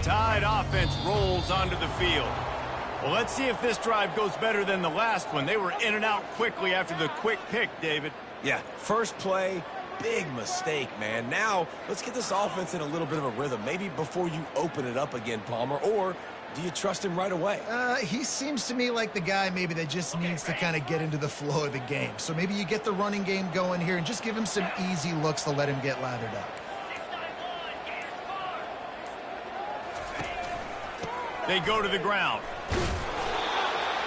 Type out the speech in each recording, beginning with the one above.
Tide offense rolls onto the field. Well, let's see if this drive goes better than the last one. They were in and out quickly after the quick pick, David. Yeah, first play, big mistake, man. Now, let's get this offense in a little bit of a rhythm. Maybe before you open it up again, Palmer, or do you trust him right away? He seems to me like the guy maybe that just needs to kind of get into the flow of the game. So maybe you get the running game going here and just give him some easy looks to let him get lathered up. They go to the ground.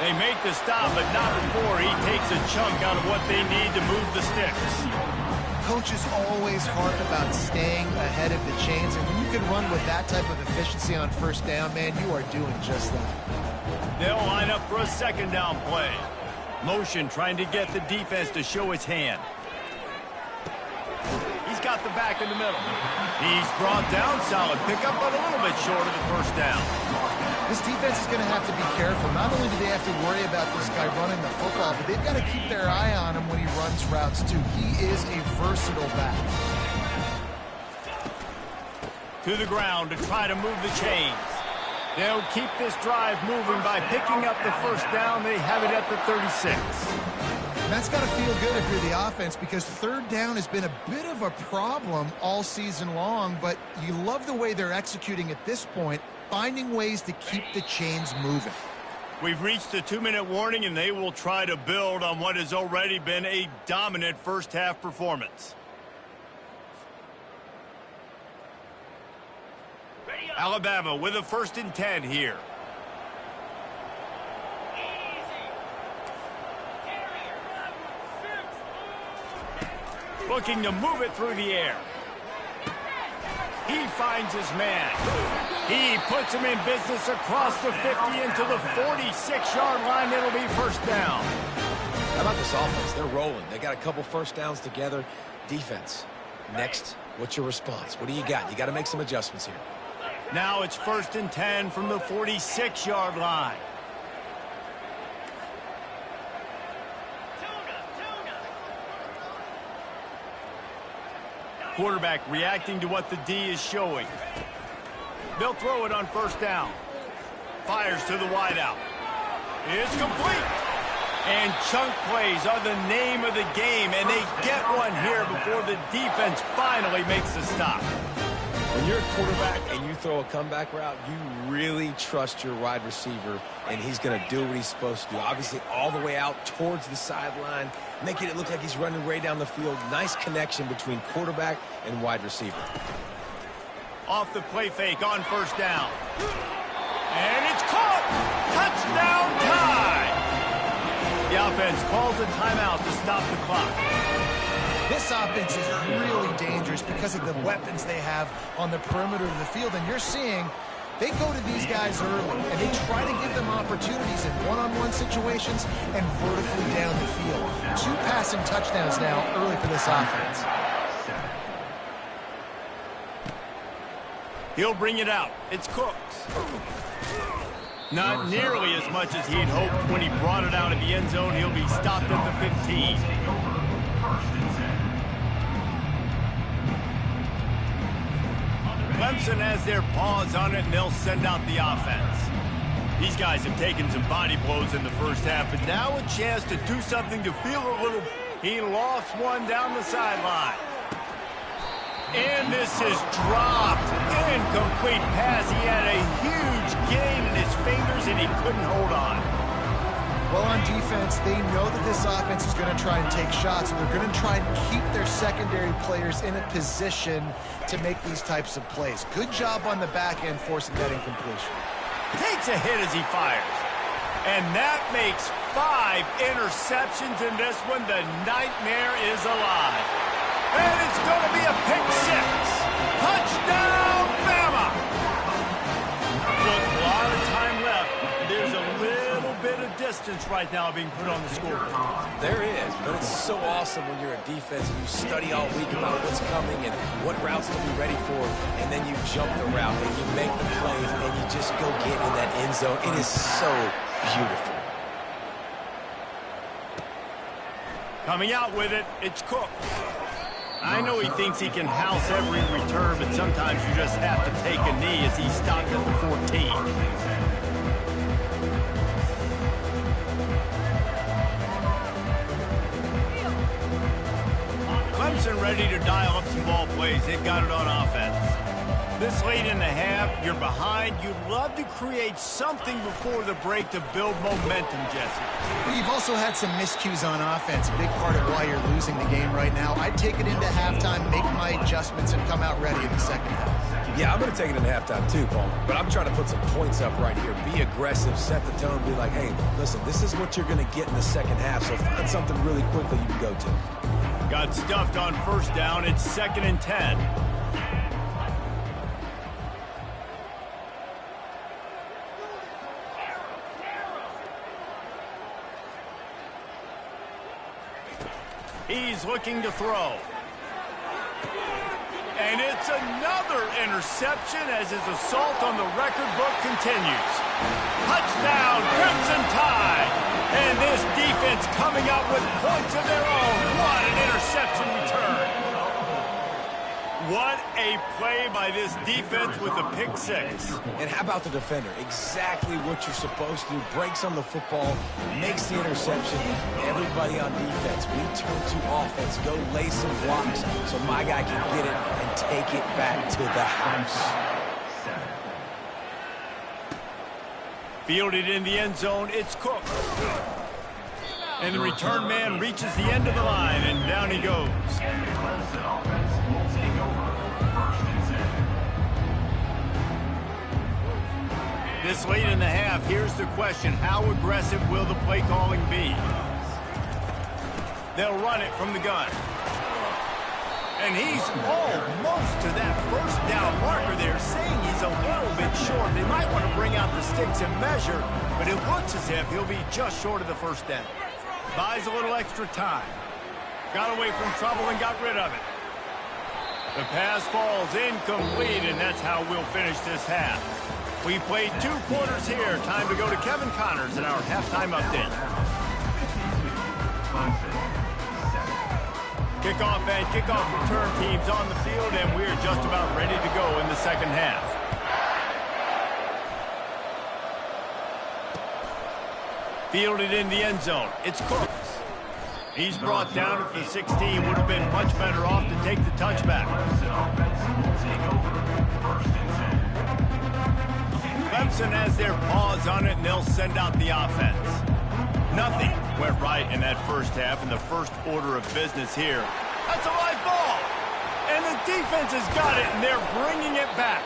They make the stop, but not before he takes a chunk out of what they need to move the sticks. Coaches always harp about staying ahead of the chains, and when you can run with that type of efficiency on first down, man, you are doing just that. They'll line up for a second down play. Motion trying to get the defense to show his hand. He's got the back in the middle. He's brought down, solid pickup, but a little bit short of the first down. This defense is going to have to be careful. Not only do they have to worry about this guy running the football, but they've got to keep their eye on him when he runs routes, too. He is a versatile back. To the ground to try to move the chains. They'll keep this drive moving by picking up the first down. They have it at the 36. And that's got to feel good if you're the offense, because third down has been a bit of a problem all season long, but you love the way they're executing at this point, finding ways to keep the chains moving. We've reached the 2-minute warning, and they will try to build on what has already been a dominant first-half performance. Alabama with a 1st and 10 here. Looking to move it through the air. He finds his man. He puts him in business across the 50 into the 46-yard line. It'll be first down. How about this offense? They're rolling. They got a couple first downs together. Defense. Next, what's your response? What do you got? You got to make some adjustments here. Now it's 1st and 10 from the 46-yard line. Quarterback reacting to what the D is showing. They'll throw it on first down. Fires to the wideout. It's complete. And chunk plays are the name of the game, and they get one here before the defense finally makes the stop. When you're a quarterback and you throw a comeback route, you really trust your wide receiver, and he's going to do what he's supposed to do. Obviously, all the way out towards the sideline, making it look like he's running way down the field. Nice connection between quarterback and wide receiver. Off the play fake on first down. And it's caught! Touchdown Tide! The offense calls a timeout to stop the clock. This offense is really dangerous because of the weapons they have on the perimeter of the field. And you're seeing they go to these guys early, and they try to give them opportunities in one-on-one situations and vertically down the field. 2 passing touchdowns now early for this offense. He'll bring it out. It's Cooks. Not nearly as much as he'd hoped when he brought it out of the end zone. He'll be stopped at the 15. Clemson has their paws on it, and they'll send out the offense. These guys have taken some body blows in the first half, but now a chance to do something to feel a little. He lost one down the sideline. And this is dropped. Incomplete pass. He had a huge gain in his fingers, and he couldn't hold on. Well, on defense, they know that this offense is going to try and take shots, and they're going to try and keep their secondary players in a position to make these types of plays. Good job on the back end forcing that incompletion. Takes a hit as he fires. And that makes 5 interceptions in this one. The nightmare is alive. And it's going to be a pick 6. Touchdown, Bama! Look, a lot of time left. There's a little bit of distance right now being put on the scoreboard. There is, but it's so awesome when you're a defense and you study all week about what's coming and what routes to be ready for, and then you jump the route and you make the plays and you just go get in that end zone. It is so beautiful. Coming out with it, it's Cook. I know he thinks he can house every return, but sometimes you just have to take a knee as he stopped at the 14. Clemson ready to dial up some ball plays. They've got it on offense. This late in the half, you're behind. You'd love to create something before the break to build momentum, Jesse. Well, you've also had some miscues on offense, a big part of why you're losing the game right now. I'd take it into halftime, make my adjustments, and come out ready in the second half. Yeah, I'm going to take it into halftime too, Paul. But I'm trying to put some points up right here. Be aggressive, set the tone, be like, hey, listen, this is what you're going to get in the second half, so find something really quickly you can go to. Got stuffed on first down. It's 2nd and 10. He's looking to throw. And it's another interception as his assault on the record book continues. Touchdown, Crimson Tide! And this defense coming up with points of their own. What an interception return. What a play by this defense with the pick six. And how about the defender? Exactly what you're supposed to do. Breaks on the football, makes the interception. Everybody on defense, we turn to offense. Go lay some blocks so my guy can get it and take it back to the house. Fielded in the end zone, it's Cook. And the return man reaches the end of the line, and down he goes. This late in the half, here's the question. How aggressive will the play calling be? They'll run it from the gun. And he's almost to that first down marker there, saying he's a little bit short. They might want to bring out the sticks and measure, but it looks as if he'll be just short of the first down. Buys a little extra time. Got away from trouble and got rid of it. The pass falls incomplete, and that's how we'll finish this half. We've played 2 quarters here. Time to go to Kevin Connors in our halftime update. Kickoff and kickoff return teams on the field, and we're just about ready to go in the second half. Fielded in the end zone. It's Cooks. He's brought down at the 16. Would have been much better off to take the touchback. Clemson has their paws on it, and they'll send out the offense. Nothing went right in that first half in the first order of business here. That's a live ball. And the defense has got it, and they're bringing it back.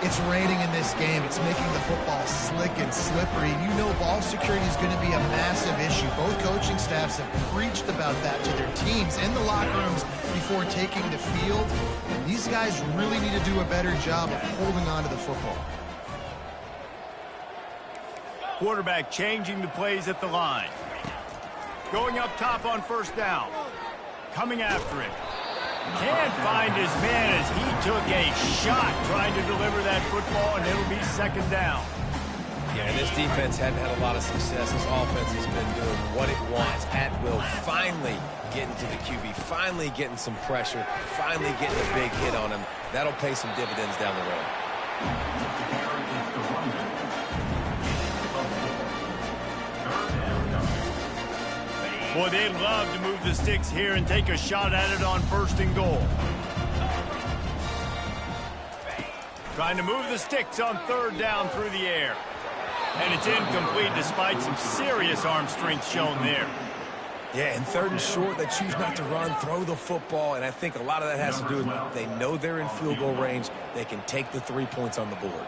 It's raining in this game. It's making the football slick and slippery. You know ball security is going to be a massive issue. Both coaching staffs have preached about that to their teams in the locker rooms before taking the field. And these guys really need to do a better job of holding on to the football. Quarterback changing the plays at the line. Going up top on first down. Coming after it. Can't find his man as he took a shot trying to deliver that football, and it'll be second down. Yeah, and this defense hadn't had a lot of success. This offense has been doing what it wants at will. Finally getting to the QB, finally getting some pressure, finally getting a big hit on him. That'll pay some dividends down the road. Boy, they love to move the sticks here and take a shot at it on 1st and goal. Trying to move the sticks on 3rd down through the air. And it's incomplete despite some serious arm strength shown there. Yeah, and 3rd and short, they choose not to run, throw the football, and I think a lot of that has to do with they know they're in field goal range. They can take the 3 points on the board.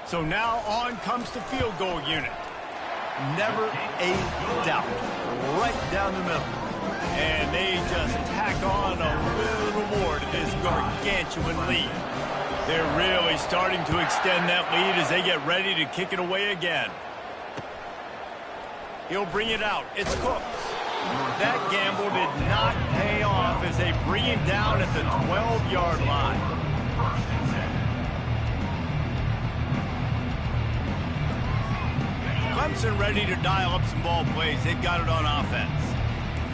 So now on comes the field goal unit. Never a doubt. Right down the middle. And they just tack on a little more to this gargantuan lead. They're really starting to extend that lead as they get ready to kick it away again. He'll bring it out. It's Cook. That gamble did not pay off as they bring him down at the 12-yard line. Clemson ready to dial up some ball plays. They've got it on offense.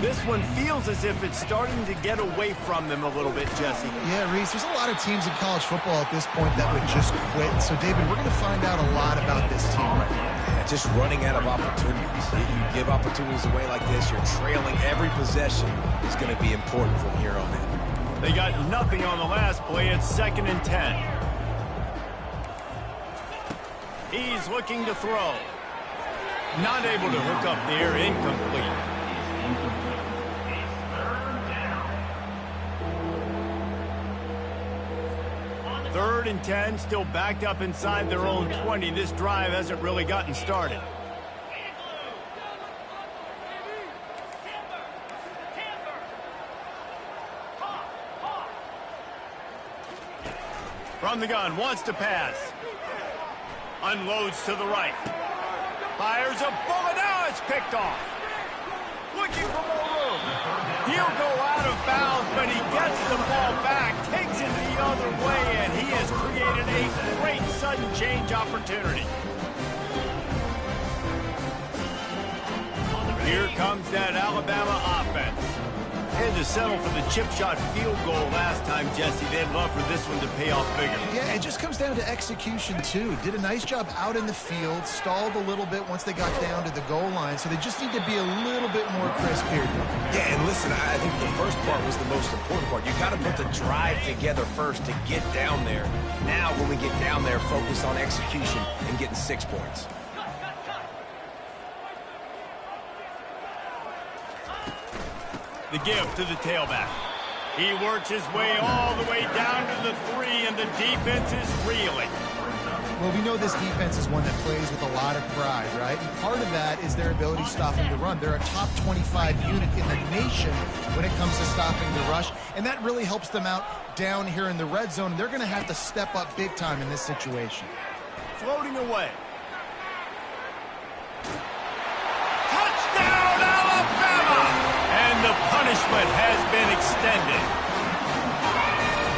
This one feels as if it's starting to get away from them a little bit, Jesse. Yeah, Reese, there's a lot of teams in college football at this point that would just quit. So, David, we're going to find out a lot about this team right now. Yeah, just running out of opportunities. You give opportunities away like this, you're trailing every possession is going to be important from here on in. They got nothing on the last play. It's 2nd and 10. He's looking to throw. Not able to hook up there, incomplete. Third and 10, still backed up inside their own 20. This drive hasn't really gotten started. From the gun, wants to pass. Unloads to the right. Fires a bullet. Now it's picked off. Looking for more room. He'll go out of bounds, but he gets the ball back, takes it the other way, and he has created a great sudden change opportunity. Here comes that Alabama offense. Had to settle for the chip shot field goal last time, Jesse. They'd love for this one to pay off bigger. Yeah, it just comes down to execution, too. Did a nice job out in the field, stalled a little bit once they got down to the goal line, so they just need to be a little bit more crisp here. Yeah, and listen, I think the first part was the most important part. You got to put the drive together first to get down there. Now, when we get down there, focus on execution and getting 6 points. The give to the tailback. He works his way all the way down to the 3, and the defense is reeling. Well, we know this defense is one that plays with a lot of pride, right? And part of that is their ability stopping the run. They're a top 25 unit in the nation when it comes to stopping the rush, and that really helps them out down here in the red zone. And they're going to have to step up big time in this situation. Floating away. Touchdown, Alabama! And the punishment has been extended.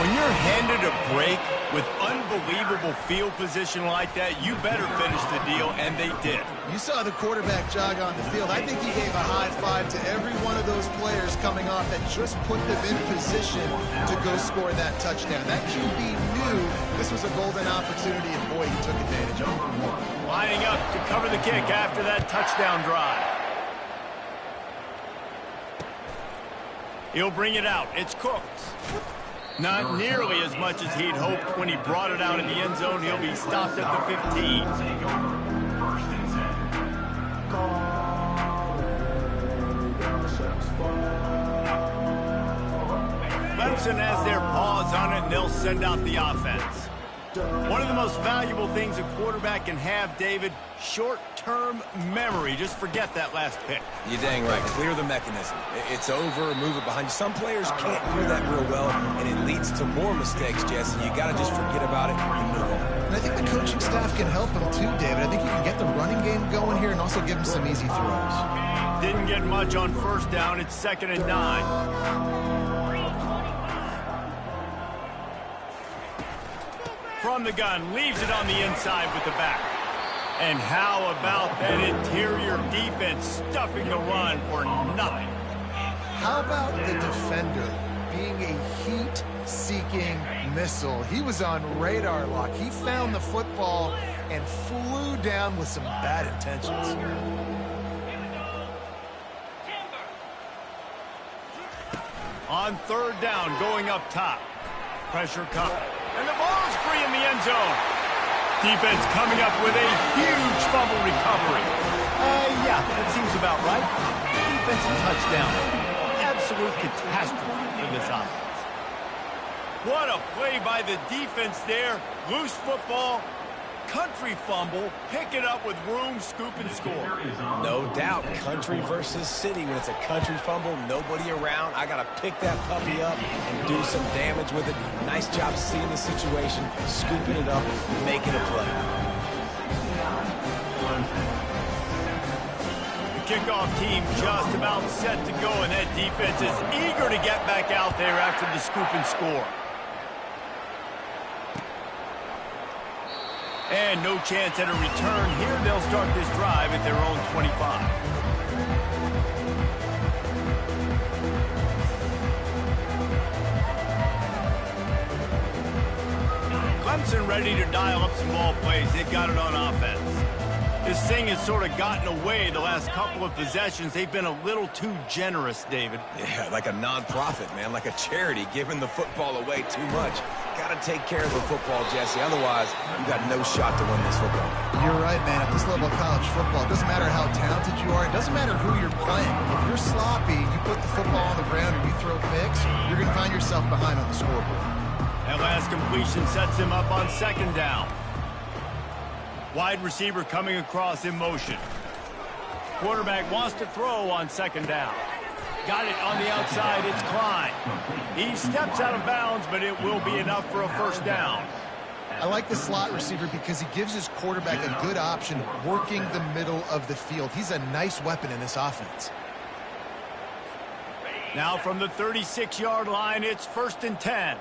When you're handed a break with unbelievable field position like that, you better finish the deal, and they did. You saw the quarterback jog on the field. I think he gave a high five to every one of those players coming off that just put them in position to go score that touchdown. That QB knew this was a golden opportunity, and boy, he took advantage of it. Lining up to cover the kick after that touchdown drive. He'll bring it out. It's cooked. Not nearly as much as he'd hoped when he brought it out in the end zone. He'll be stopped at the 15. Clemson has their paws on it, and they'll send out the offense. One of the most valuable things a quarterback can have, David, short-term memory. Just forget that last pick. You're dang right. Clear the mechanism. It's over, move it behind you. Some players can't do that real well, and it leads to more mistakes, Jesse. You got to just forget about it and move on. And I think the coaching staff can help him too, David. I think you can get the running game going here and also give him some easy throws. Didn't get much on first down. It's 2nd and 9. From the gun, leaves it on the inside with the back. And how about that interior defense stuffing the run for nothing? How about the defender being a heat-seeking missile? He was on radar lock. He found the football and flew down with some bad intentions. On 3rd down, going up top. Pressure coming. And the ball's free in the end zone. Defense coming up with a huge fumble recovery. Yeah, that seems about right. Defensive touchdown. Absolute catastrophe for this offense. What a play by the defense there. Loose football. Country fumble, pick it up with room, scoop, and score. No doubt, country versus city. When it's a country fumble, nobody around. I got to pick that puppy up and do some damage with it. Nice job seeing the situation, scooping it up, making a play. The kickoff team just about set to go, and that defense is eager to get back out there after the scoop and score. And no chance at a return here. They'll start this drive at their own 25. Clemson ready to dial up some ball plays. They've got it on offense. This thing has sort of gotten away the last couple of possessions. They've been a little too generous, David. Yeah, like a non-profit, man, like a charity, giving the football away too much. Got to take care of the football, Jesse. Otherwise, you got no shot to win this football game. You're right, man. At this level of college football, it doesn't matter how talented you are. It doesn't matter who you're playing. If you're sloppy, you put the football on the ground or you throw picks, you're going to find yourself behind on the scoreboard. That last completion sets him up on second down. Wide receiver coming across in motion. Quarterback wants to throw on second down. Got it on the outside. It's Klein. He steps out of bounds, but it will be enough for a first down. I like the slot receiver because he gives his quarterback a good option working the middle of the field. He's a nice weapon in this offense. Now from the 36-yard line, it's 1st and 10.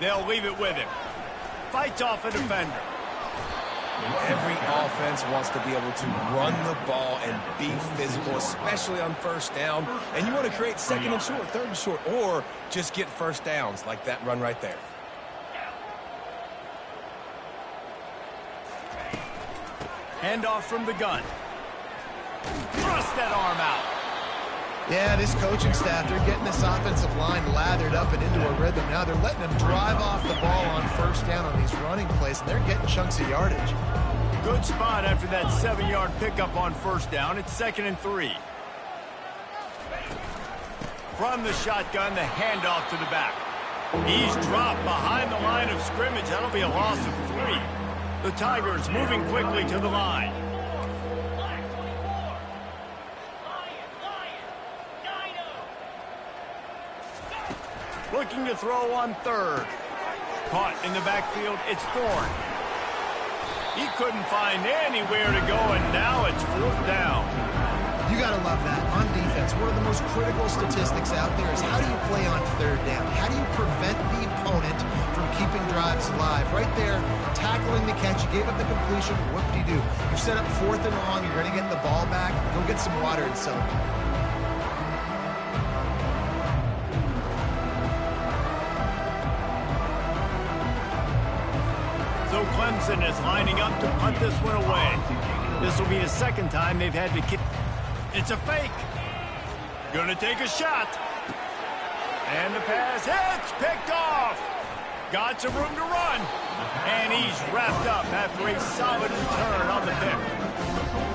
They'll leave it with him. Fights off a defender. Every offense wants to be able to run the ball and be physical, especially on first down. And you want to create second and short, third and short, or just get first downs like that run right there. Handoff from the gun. Thrust that arm out. Yeah, this coaching staff, they're getting this offensive line lathered up and into a rhythm. Now they're letting them drive off the ball on first down on these running plays, and they're getting chunks of yardage. Good spot after that 7-yard pickup on first down. It's 2nd and 3. From the shotgun, the handoff to the back. He's dropped behind the line of scrimmage. That'll be a loss of 3. The Tigers moving quickly to the line. Looking to throw on third. Caught in the backfield, it's Thorne. He couldn't find anywhere to go, and now it's 4th down. You got to love that. On defense, one of the most critical statistics out there is how do you play on third down? How do you prevent the opponent from keeping drives alive? Right there, tackling the catch. You gave up the completion. What do? You set up 4th and long. You're going to get the ball back. Go get some water and celebrate. So Clemson is lining up to punt this one away. This will be the second time they've had to kick. It's a fake. Gonna take a shot. And the pass hits, picked off. Got some room to run. And he's wrapped up after a solid return on the pick.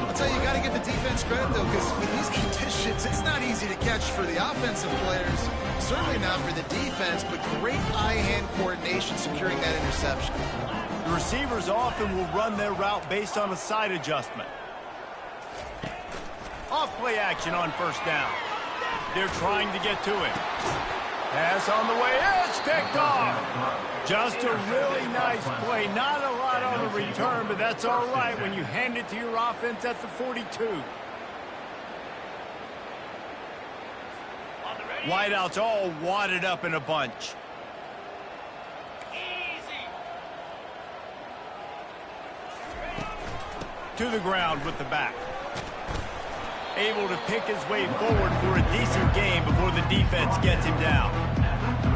I'll tell you, you got to give the defense credit, though, because with these conditions, it's not easy to catch for the offensive players. Certainly not for the defense, but great eye-hand coordination securing that interception. The receivers often will run their route based on a side adjustment. Off play action on first down. They're trying to get to him. Pass on the way. It's picked off. Just a really nice play. Not a lot on the return, but that's all right when you hand it to your offense at the 42. Wideouts all wadded up in a bunch. To the ground with the back. Able to pick his way forward for a decent game before the defense gets him down.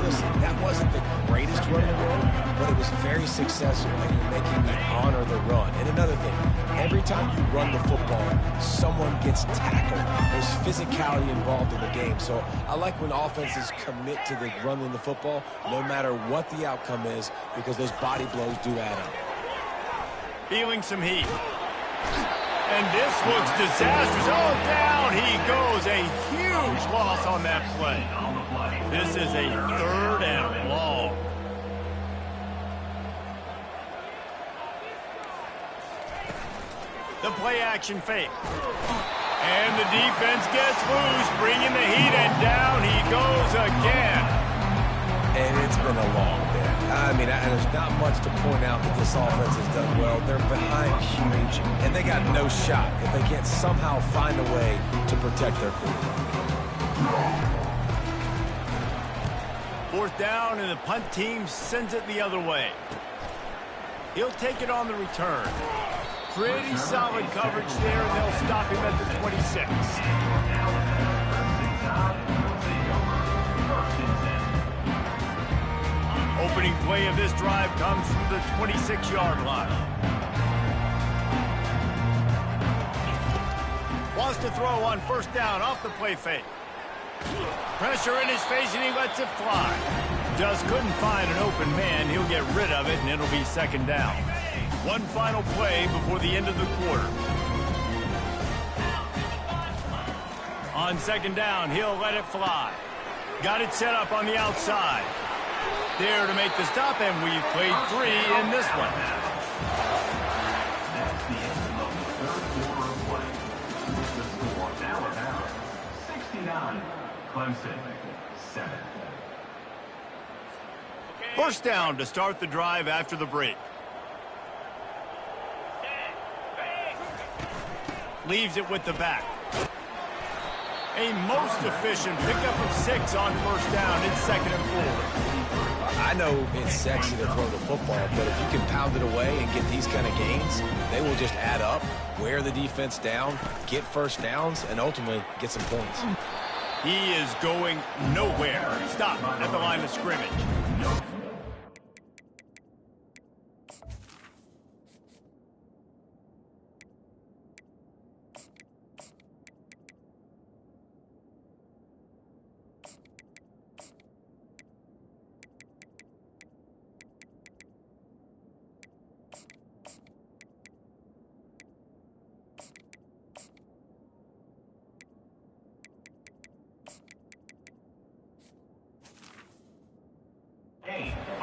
Listen, that wasn't the greatest run in the world, but it was very successful, and you're making me honor the run. And another thing, every time you run the football, someone gets tackled. There's physicality involved in the game. So I like when offenses commit to the running the football, no matter what the outcome is, because those body blows do add up. Feeling some heat. And this looks disastrous. Oh, down he goes. A huge loss on that play. This is a 3rd and long. The play action fake. And the defense gets loose, bringing the heat, and down he goes again. And it's been a long day. I mean, there's not much to point out that this offense has done well. They're behind huge, and they got no shot if they can't somehow find a way to protect their quarterback. 4th down, and the punt team sends it the other way. He'll take it on the return. Pretty solid coverage there, and they'll stop him at the 26. Opening play of this drive comes from the 26-yard line. Wants to throw on first down off the play fake. Pressure in his face, and he lets it fly. Just couldn't find an open man. He'll get rid of it, and it'll be second down. One final play before the end of the quarter. On second down, he'll let it fly. Got it set up on the outside. There to make the stop, and we've played 3 in this one. That's the end of the third quarter of play. The score Alabama 69, Clemson 7. First down to start the drive after the break. Leaves it with the back. A most efficient pickup of 6 on first down. It's 2nd and 4. I know it's sexy to throw the football, but if you can pound it away and get these kind of gains, they will just add up, wear the defense down, get first downs, and ultimately get some points. He is going nowhere. Stop at the line of scrimmage.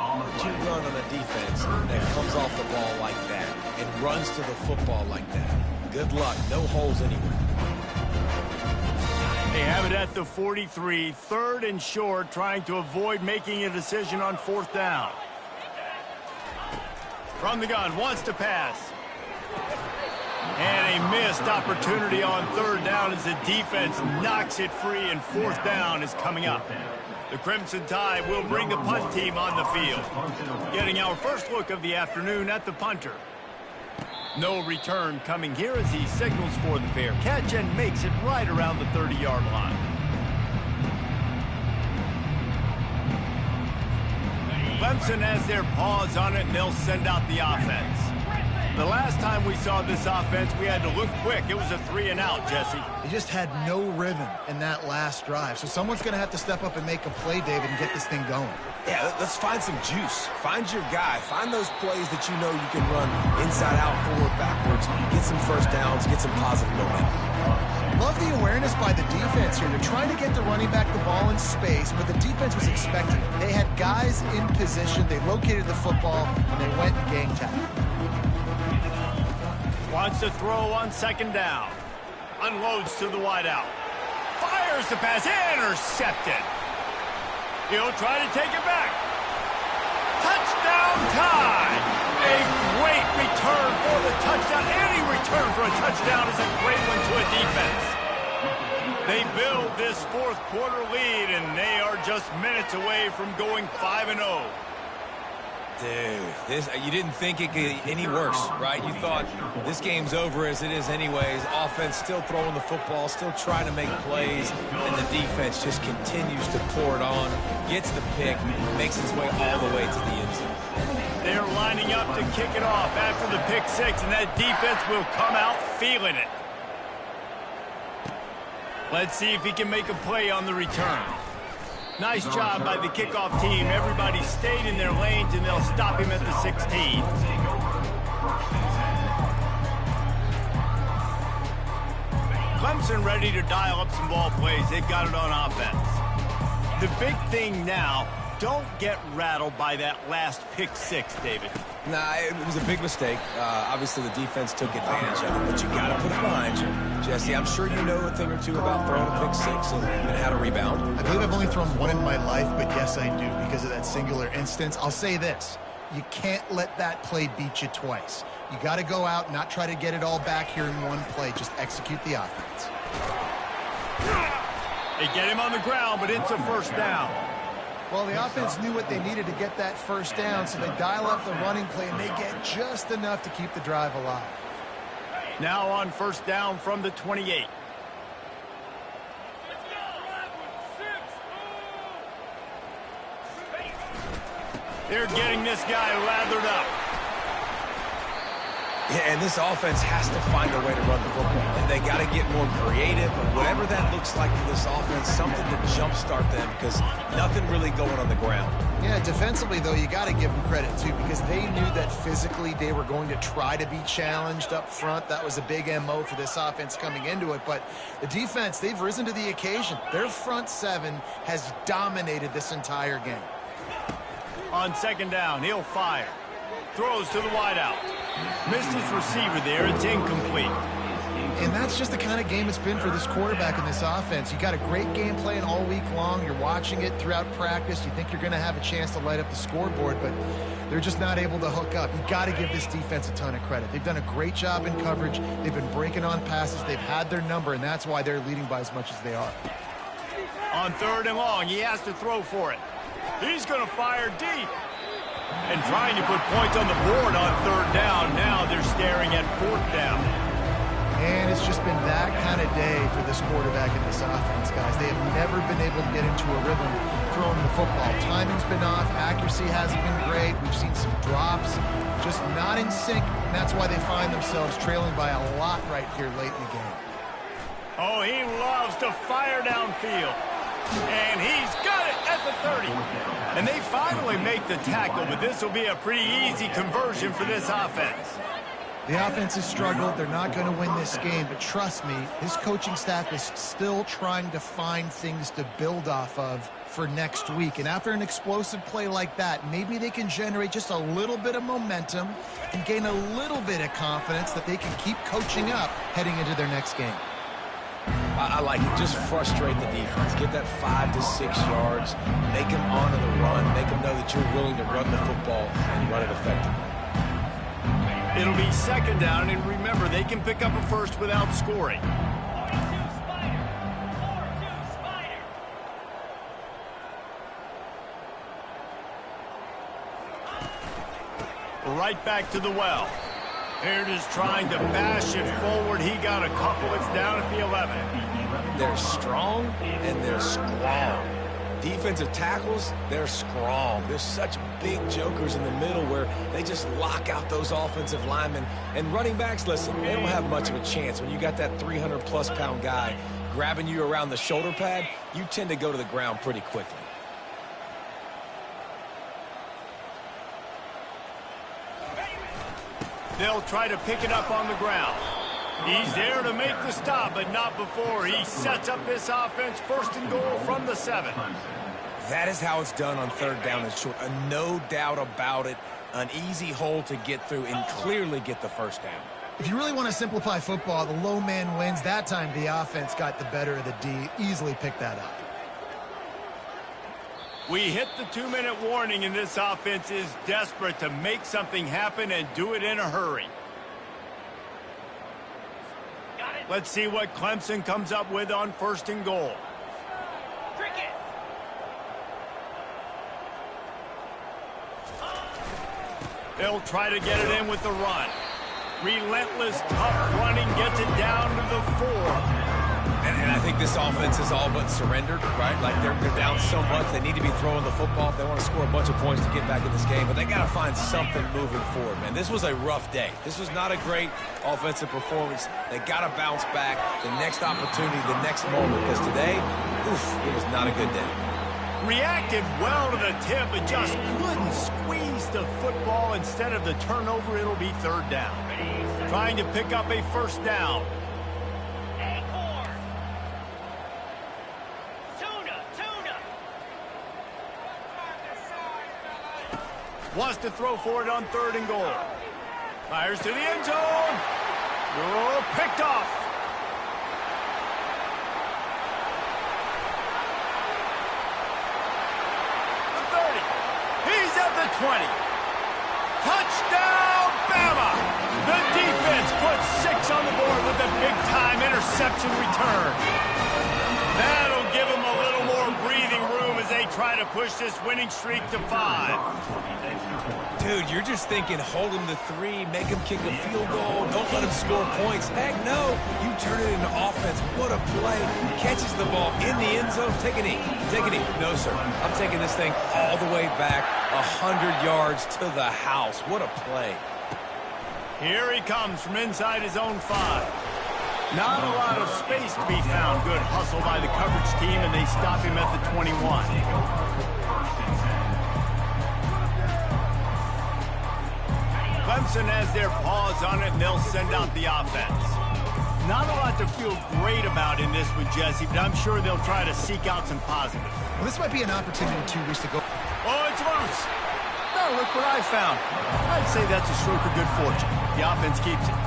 But you run on a defense that comes off the ball like that and runs to the football like that. Good luck. No holes anywhere. They have it at the 43, 3rd and short, trying to avoid making a decision on 4th down. From the gun, wants to pass. And a missed opportunity on 3rd down as the defense knocks it free, and 4th down is coming up. The Crimson Tide will bring the punt team on the field. Getting our first look of the afternoon at the punter. No return coming here as he signals for the fair catch and makes it right around the 30-yard line. Clemson has their paws on it, and they'll send out the offense. The last time we saw this offense, we had to look quick. It was a 3-and-out, Jesse. He just had no rhythm in that last drive. So someone's going to have to step up and make a play, David, and get this thing going. Yeah, let's find some juice. Find your guy. Find those plays that you know you can run inside out, forward, backwards, get some first downs, get some positive momentum. Love the awareness by the defense here. They're trying to get the running back the ball in space, but the defense was expecting it. They had guys in position. They located the football, and they went and gang tackled. Wants to throw on 2nd down. Unloads to the wideout. Fires the pass. Intercepted. He'll try to take it back. Touchdown time. A great return for the touchdown. Any return for a touchdown is a great one to a defense. They build this 4th quarter lead, and they are just minutes away from going 5-0. Dude, you didn't think it could get any worse, right? You thought this game's over as it is anyways. Offense still throwing the football, still trying to make plays, and the defense just continues to pour it on, gets the pick, makes its way all the way to the end zone. They're lining up to kick it off after the pick 6, and that defense will come out feeling it. Let's see if he can make a play on the return. Nice job by the kickoff team. Everybody stayed in their lanes, and they'll stop him at the 16. Clemson ready to dial up some ball plays. They've got it on offense. The big thing now, don't get rattled by that last pick 6, David. Nah, it was a big mistake. Obviously, the defense took advantage of it, but you got to put it behind you. Jesse, I'm sure you know a thing or two about throwing a pick 6 and how to rebound. I believe I've only thrown one in my life, but yes, I do, because of that singular instance. I'll say this. You can't let that play beat you twice. You got to go out, not try to get it all back here in one play. Just execute the offense. They get him on the ground, but it's a first down. Well, the offense knew what they needed to get that first down, so they dial up the running play, and they get just enough to keep the drive alive. Now on first down from the 28. They're getting this guy lathered up. Yeah, and this offense has to find a way to run the football. And they got to get more creative, but whatever that looks like for this offense, something to jumpstart them because nothing really going on the ground. Yeah, defensively, though, you got to give them credit, too, because they knew that physically they were going to try to be challenged up front. That was a big MO for this offense coming into it. But the defense, they've risen to the occasion. Their front seven has dominated this entire game. On second down, he'll fire. Throws to the wideout. Missed his receiver there. It's incomplete. And that's just the kind of game it's been for this quarterback in this offense. You got a great game plan all week long. You're watching it throughout practice. You think you're going to have a chance to light up the scoreboard, but they're just not able to hook up. You got to give this defense a ton of credit. They've done a great job in coverage. They've been breaking on passes. They've had their number, and that's why they're leading by as much as they are. On third and long, he has to throw for it. He's going to fire deep. And trying to put points on the board on third down. Now they're staring at fourth down. And it's just been that kind of day for this quarterback in this offense, guys. They have never been able to get into a rhythm throwing the football. Timing's been off. Accuracy hasn't been great. We've seen some drops. Just not in sync. And that's why they find themselves trailing by a lot right here late in the game. Oh, he loves to fire downfield. And he's got it at the 30. And they finally make the tackle, but this will be a pretty easy conversion for this offense. The offense has struggled. They're not going to win this game, but trust me, his coaching staff is still trying to find things to build off of for next week. And after an explosive play like that, maybe they can generate just a little bit of momentum and gain a little bit of confidence that they can keep coaching up heading into their next game. I like it. Just frustrate the defense. Get that 5 to 6 yards. Make them honor the run. Make them know that you're willing to run the football and run it effectively. It'll be second down, and remember, they can pick up a first without scoring. Right back to the well. Here it is trying to bash it forward. He got a couple. It's down at the 11. They're strong and they're strong. Defensive tackles, they're strong. There's such big jokers in the middle where they just lock out those offensive linemen. And running backs, listen, they don't have much of a chance. When you got that 300-plus pound guy grabbing you around the shoulder pad, you tend to go to the ground pretty quickly. They'll try to pick it up on the ground. He's there to make the stop, but not before. He sets up this offense first and goal from the 7. That is how it's done on third down and short. No doubt about it. An easy hole to get through and clearly get the first down. If you really want to simplify football, the low man wins. That time the offense got the better of the D. Easily picked that up. We hit the 2-minute warning, and this offense is desperate to make something happen and do it in a hurry. Let's see what Clemson comes up with on first and goal. They'll try to get it in with the run. Relentless, tough running, gets it down to the 4. And I think this offense is all but surrendered, right? Like they're down so much, they need to be throwing the football if they want to score a bunch of points to get back in this game. But they got to find something moving forward, man. This was a rough day. This was not a great offensive performance. They got to bounce back. The next opportunity, the next moment. Because today, oof, it was not a good day. Reacted well to the tip, but just couldn't squeeze the football. Instead of the turnover, it'll be third down. Trying to pick up a first down. Wants to throw for it on third and goal. Fires to the end zone. Oh, picked off. The 30. He's at the 20. Touchdown, Bama. The defense puts 6 on the board with a big-time interception return. That'll give them a little more breathing room as they try to push this winning streak to 5. Dude, you're just thinking hold him to 3, make him kick a field goal, don't let him score points. Heck no, you turn it into offense. What a play. Catches the ball in the end zone. Take a knee. Take a knee. No, sir. I'm taking this thing all the way back 100 yards to the house. What a play. Here he comes from inside his own 5. Not a lot of space to be found. Good hustle by the coverage team, and they stop him at the 21. Clemson has their paws on it, and they'll send out the offense. Not a lot to feel great about in this one, Jesse, but I'm sure they'll try to seek out some positives. Well, this might be an opportunity, too, Reese, to go. Oh, it's loose. Oh, look what I found. I'd say that's a stroke of good fortune. The offense keeps it.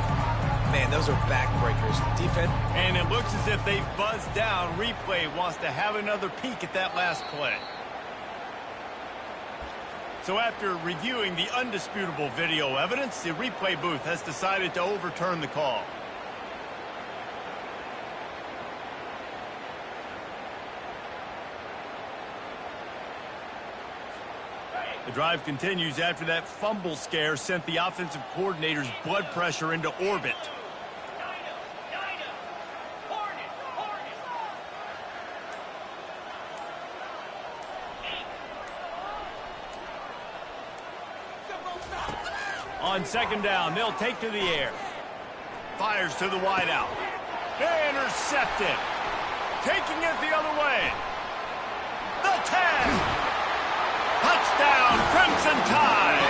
Man, those are backbreakers. Defense. And it looks as if they've buzzed down. Replay wants to have another peek at that last play. So after reviewing the undisputable video evidence, the replay booth has decided to overturn the call. The drive continues after that fumble scare sent the offensive coordinator's blood pressure into orbit. On second down, they'll take to the air. Fires to the wideout. Intercepted. Taking it the other way. The 10. Touchdown, Crimson Tide.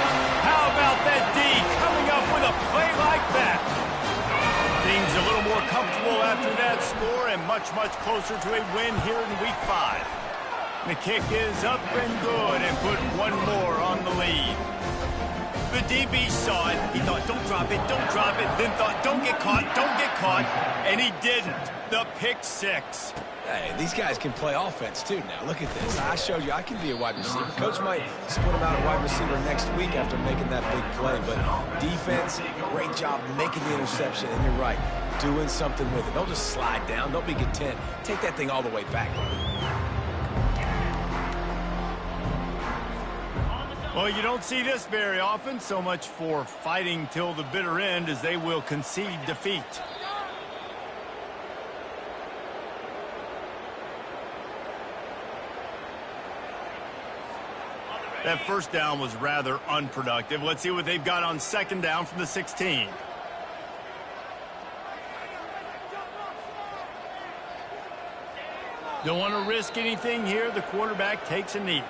How about that D coming up with a play like that? Things a little more comfortable after that score and much, much closer to a win here in Week 5. The kick is up and good and put one more on the lead. The DB saw it. He thought, don't drop it, then thought, don't get caught, and he didn't. The pick 6. Hey, these guys can play offense, too, now. Look at this. I showed you I can be a wide receiver. Coach might split him out at wide receiver next week after making that big play, but defense, great job making the interception, and you're right, doing something with it. Don't just slide down. Don't be content. Take that thing all the way back. Well, you don't see this very often. So much for fighting till the bitter end as they will concede defeat. That first down was rather unproductive. Let's see what they've got on second down from the 16. Don't want to risk anything here. The quarterback takes a knee.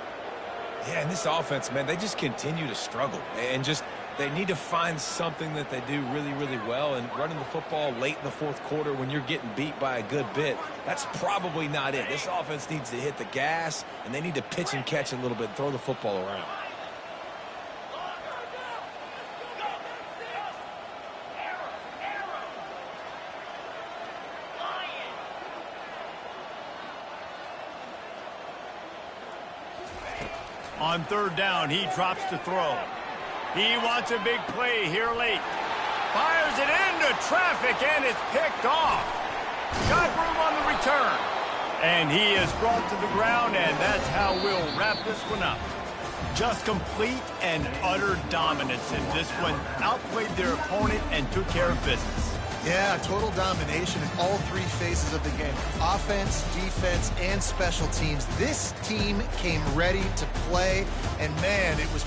Yeah, and this offense, man, they just continue to struggle. And just, they need to find something that they do really, really well. And running the football late in the fourth quarter when you're getting beat by a good bit, that's probably not it. This offense needs to hit the gas, and they need to pitch and catch a little bit, throw the football around. On third down, he drops to throw. He wants a big play here late. Fires it into traffic, and it's picked off. Got room on the return. And he is brought to the ground, and that's how we'll wrap this one up. Just complete and utter dominance in this one. Outplayed their opponent and took care of business. Yeah, total domination in all three phases of the game. Offense, defense, and special teams. This team came ready to play, and man, it was